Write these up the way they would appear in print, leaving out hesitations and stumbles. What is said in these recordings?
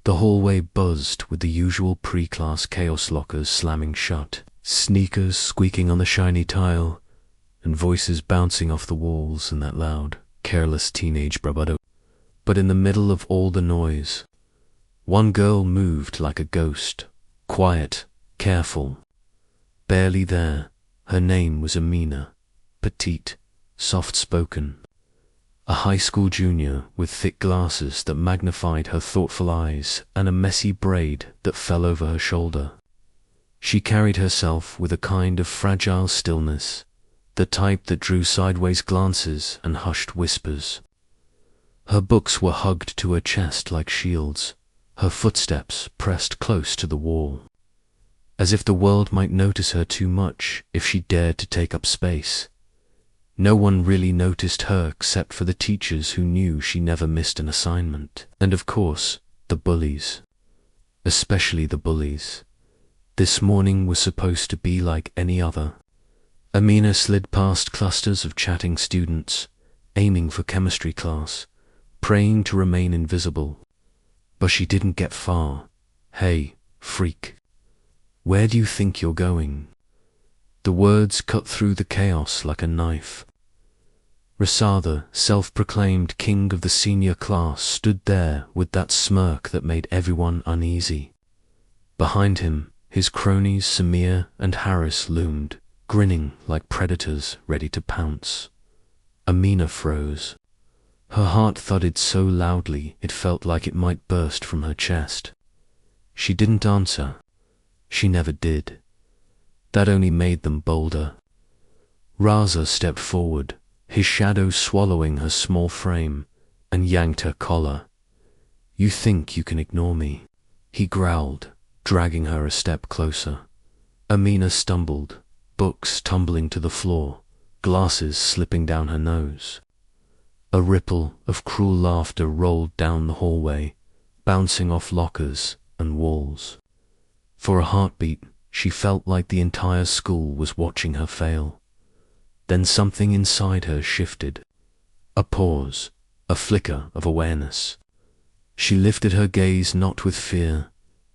The hallway buzzed with the usual pre-class chaos lockers slamming shut, sneakers squeaking on the shiny tile, and voices bouncing off the walls in that loud, careless teenage bravado. But in the middle of all the noise, one girl moved like a ghost, quiet, careful, barely there. Her name was Amina, petite, soft-spoken, a high school junior with thick glasses that magnified her thoughtful eyes and a messy braid that fell over her shoulder. She carried herself with a kind of fragile stillness, the type that drew sideways glances and hushed whispers. Her books were hugged to her chest like shields, her footsteps pressed close to the wall, as if the world might notice her too much if she dared to take up space. No one really noticed her except for the teachers who knew she never missed an assignment. And of course, the bullies. Especially the bullies. This morning was supposed to be like any other. Amina slid past clusters of chatting students, aiming for chemistry class, praying to remain invisible. But she didn't get far. "Hey, freak. Where do you think you're going?" The words cut through the chaos like a knife. Rasada, self-proclaimed king of the senior class, stood there with that smirk that made everyone uneasy. Behind him, his cronies Samir and Harris loomed, grinning like predators ready to pounce. Amina froze. Her heart thudded so loudly it felt like it might burst from her chest. She didn't answer. She never did. That only made them bolder. Raza stepped forward, his shadow swallowing her small frame, and yanked her collar. "You think you can ignore me?" he growled, dragging her a step closer. Amina stumbled, books tumbling to the floor, glasses slipping down her nose. A ripple of cruel laughter rolled down the hallway, bouncing off lockers and walls. For a heartbeat, she felt like the entire school was watching her fail. Then something inside her shifted. A pause, a flicker of awareness. She lifted her gaze not with fear,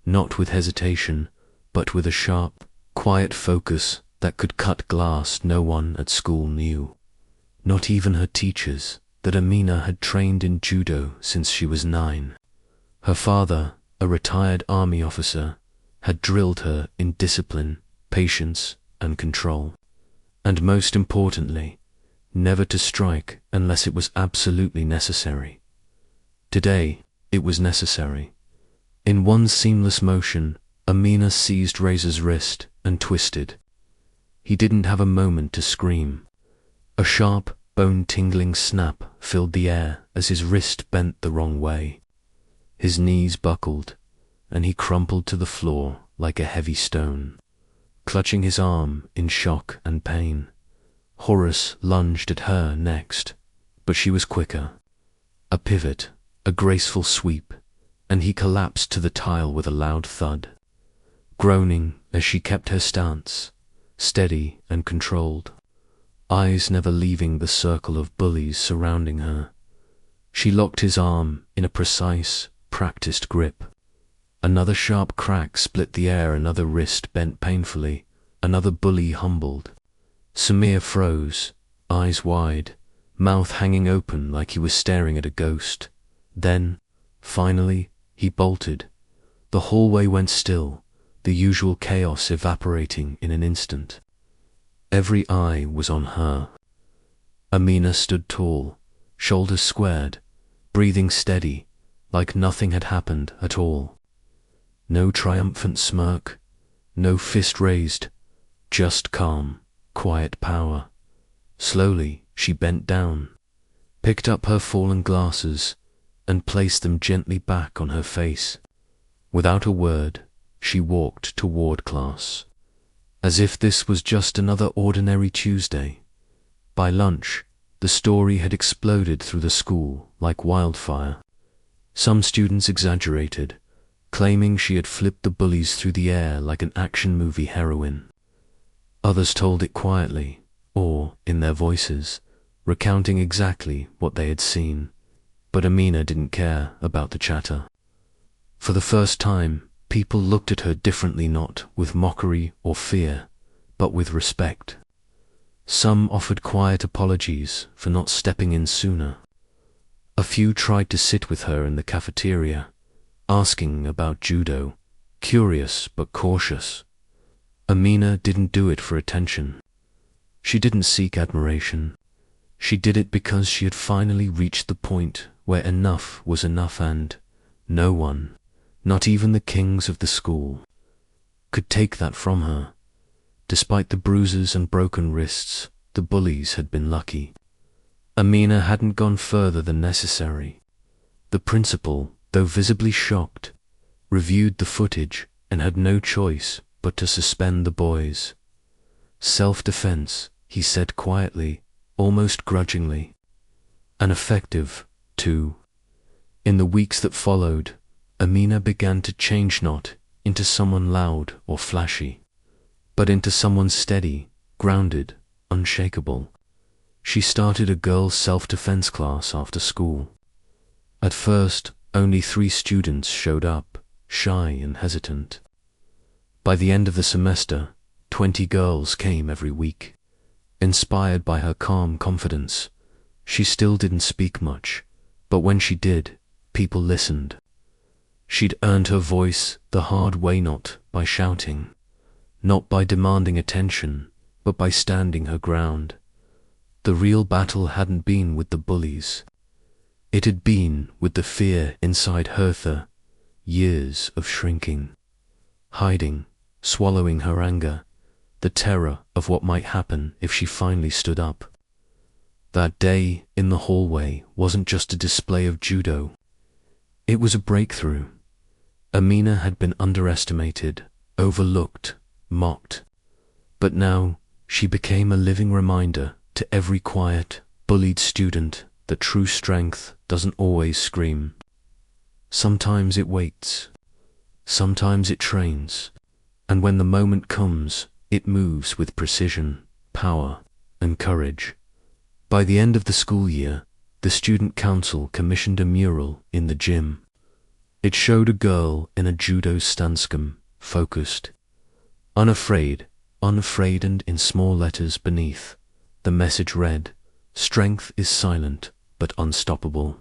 not with hesitation, but with a sharp, quiet focus that could cut glass no one at school knew. Not even her teachers, that Amina had trained in Judo since she was 9. Her father, a retired army officer, had drilled her in discipline, patience, and control. And most importantly, never to strike unless it was absolutely necessary. Today, it was necessary. In one seamless motion, Amina seized Razor's wrist and twisted. He didn't have a moment to scream. A sharp, bone-tingling snap filled the air as his wrist bent the wrong way. His knees buckled, and he crumpled to the floor like a heavy stone, clutching his arm in shock and pain. Horace lunged at her next, but she was quicker. A pivot, a graceful sweep, and he collapsed to the tile with a loud thud, groaning as she kept her stance, steady and controlled, eyes never leaving the circle of bullies surrounding her. She locked his arm in a precise, practiced grip. Another sharp crack split the air, another wrist bent painfully, another bully humbled. Samir froze, eyes wide, mouth hanging open like he was staring at a ghost. Then, finally, he bolted. The hallway went still, the usual chaos evaporating in an instant. Every eye was on her. Amina stood tall, shoulders squared, breathing steady, like nothing had happened at all. No triumphant smirk, no fist raised, just calm, quiet power. Slowly, she bent down, picked up her fallen glasses, and placed them gently back on her face. Without a word, she walked toward class, as if this was just another ordinary Tuesday. By lunch, the story had exploded through the school like wildfire. Some students exaggerated, claiming she had flipped the bullies through the air like an action movie heroine. Others told it quietly, or in their voices, recounting exactly what they had seen. But Amina didn't care about the chatter. For the first time, people looked at her differently, not with mockery or fear, but with respect. Some offered quiet apologies for not stepping in sooner. A few tried to sit with her in the cafeteria, asking about judo, curious but cautious. Amina didn't do it for attention. She didn't seek admiration. She did it because she had finally reached the point where enough was enough, and no one, not even the kings of the school, could take that from her. Despite the bruises and broken wrists, the bullies had been lucky. Amina hadn't gone further than necessary. The principal, though visibly shocked, reviewed the footage and had no choice but to suspend the boys. Self-defense, he said quietly, almost grudgingly. And effective, too. In the weeks that followed, Amina began to change, not into someone loud or flashy, but into someone steady, grounded, unshakable. She started a girls' self-defense class after school. At first, only 3 students showed up, shy and hesitant. By the end of the semester, 20 girls came every week. Inspired by her calm confidence, she still didn't speak much, but when she did, people listened. She'd earned her voice the hard way, not by shouting, not by demanding attention, but by standing her ground. The real battle hadn't been with the bullies. It had been with the fear inside her, years of shrinking, hiding, swallowing her anger, the terror of what might happen if she finally stood up. That day in the hallway wasn't just a display of judo. It was a breakthrough. Amina had been underestimated, overlooked, mocked. But now she became a living reminder to every quiet, bullied student that true strength doesn't always scream. Sometimes it waits. Sometimes it trains. And when the moment comes, it moves with precision, power, and courage. By the end of the school year, the student council commissioned a mural in the gym. It showed a girl in a judo stanscum, focused, unafraid, and in small letters beneath, the message read, "Strength is silent, but unstoppable."